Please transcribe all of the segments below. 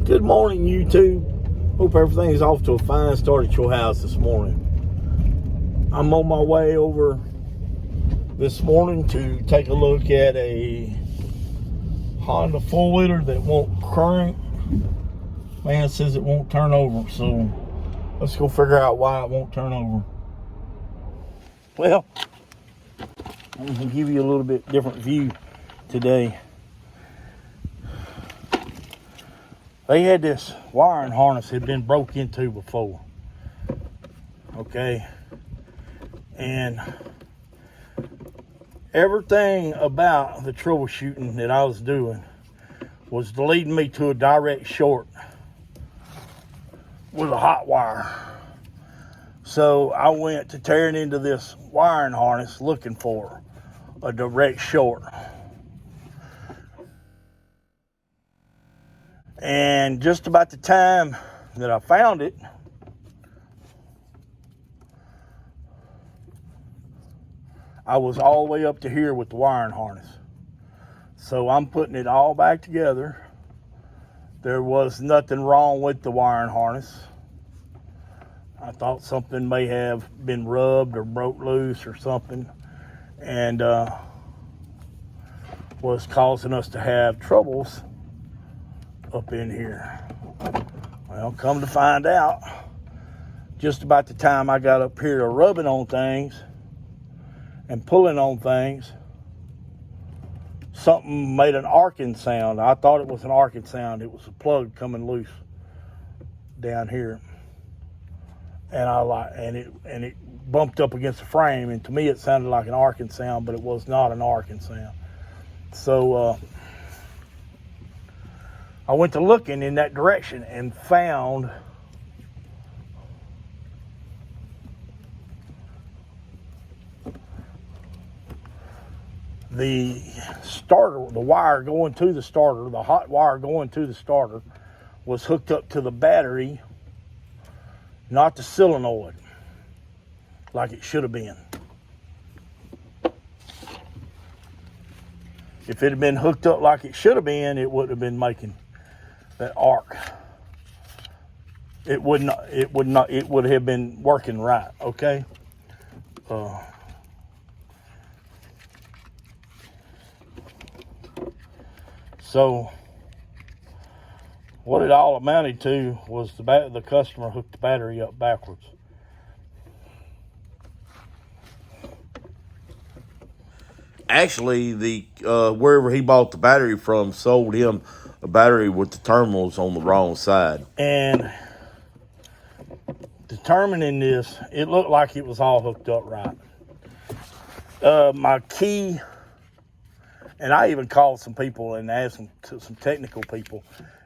Good morning, YouTube. Hope everything's off to a fine start at your house this morning. I'm on my way over this morning to take a look at a Honda 4-wheeler that won't crank. Man says it won't turn over, so let's go figure out why it won't turn over. Well, I'm going to give you a little bit different view today. They had this wiring harness had been broke into before. Okay. And everything about the troubleshooting that I was doing was leading me to a direct short with a hot wire. So I went to tearing into this wiring harness looking for a direct short. And just about the time that I found it, I was all the way up to here with the wiring harness. So I'm putting it all back together. There was nothing wrong with the wiring harness. I thought something may have been rubbed or broke loose or something, and was causing us to have troubles up in here. Well, come to find out, just about the time I got up here to rubbing on things and pulling on things, something made an arcing sound. I thought it was an arcing sound. It was a plug coming loose down here, and it bumped up against the frame, and to me it sounded like an arcing sound, but it was not an arcing sound. So I went to looking in that direction and found the starter, the wire going to the starter, the hot wire going to the starter was hooked up to the battery, not the solenoid, like it should have been. If it had been hooked up like it should have been, it wouldn't have been making that arc. It would have been working right, okay? So what it all amounted to was the customer hooked the battery up backwards. Actually, the wherever he bought the battery from sold him a battery with the terminals on the wrong side. And determining this, it looked like it was all hooked up right. My key, and I even called some people and asked them, some technical people,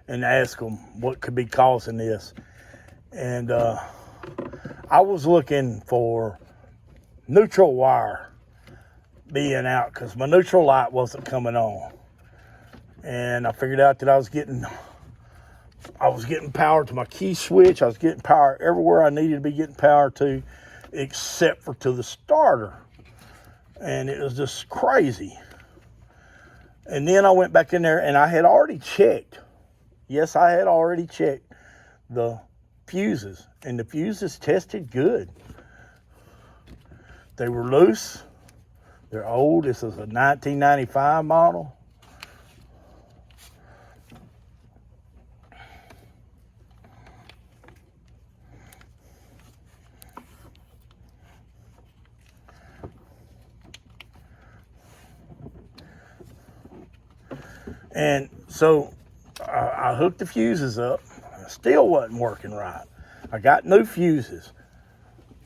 and asked them what could be causing this. And I was looking for neutral wire being out because my neutral light wasn't coming on. And I figured out that I was getting power to my key switch. I was getting power everywhere I needed to be getting power to, except for to the starter. And it was just crazy. And then I went back in there and I had already checked. Yes, I had already checked the fuses, and the fuses tested good. They were loose. They're old. This is a 1995 model. And so I hooked the fuses up. It still wasn't working right. I got new fuses.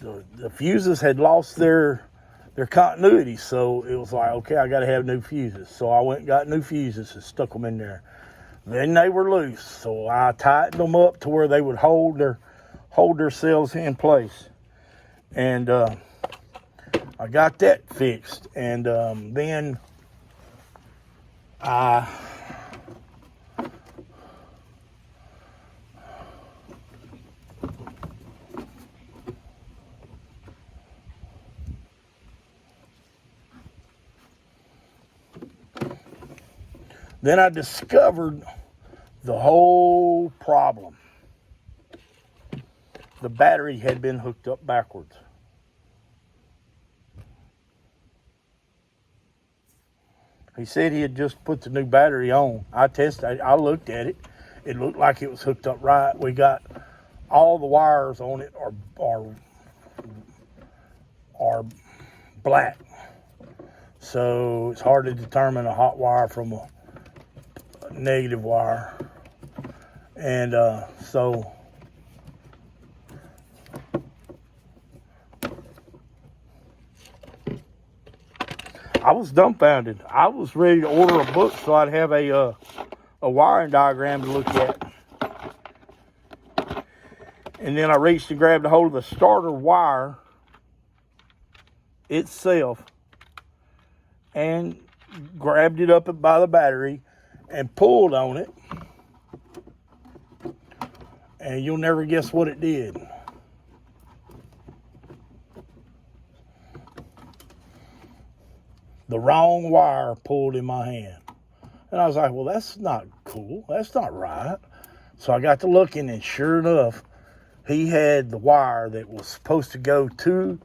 The fuses had lost their continuity, so it was like, okay, I got to have new fuses. So I went and got new fuses and stuck them in there. Then they were loose, so I tightened them up to where they would hold themselves in place. And I got that fixed. And then I discovered the whole no problem. The battery had been hooked up backwards. He said he had just put the new battery on. I looked at it. It looked like it was hooked up right. We got all the wires on it are black. So it's hard to determine a hot wire from a negative wire. And so I was dumbfounded. I was ready to order a book so I'd have a wiring diagram to look at. And then I reached and grabbed a hold of the starter wire itself and grabbed it up by the battery and pulled on it. And you'll never guess what it did. The wrong wire pulled in my hand. And I was like, well, that's not cool. That's not right. So I got to looking, and sure enough, he had the wire that was supposed to go to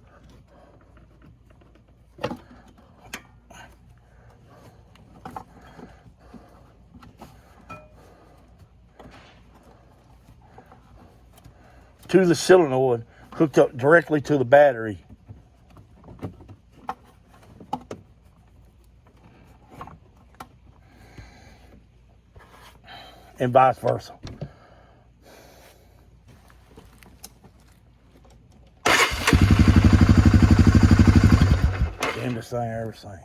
the solenoid, hooked up directly to the battery. And vice versa. Damnedest thing I ever seen.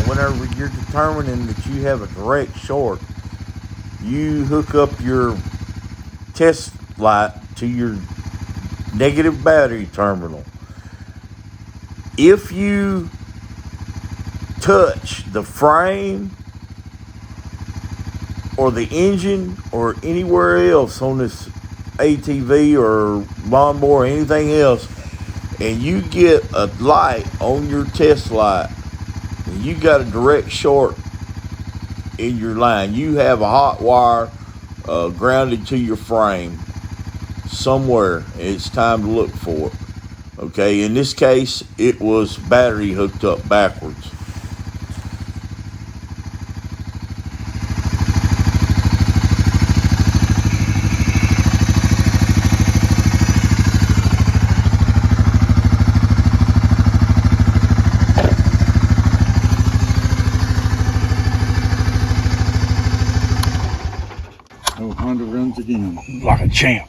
Whenever you're determining that you have a direct short, you hook up your test light to your negative battery terminal. If you touch the frame or the engine or anywhere else on this ATV or lawnmower or anything else, and you get a light on your test light, you got a direct short in your line. You have a hot wire grounded to your frame somewhere. It's time to look for it. Okay, in this case, it was battery hooked up backwards. Honda runs again. Like a champ.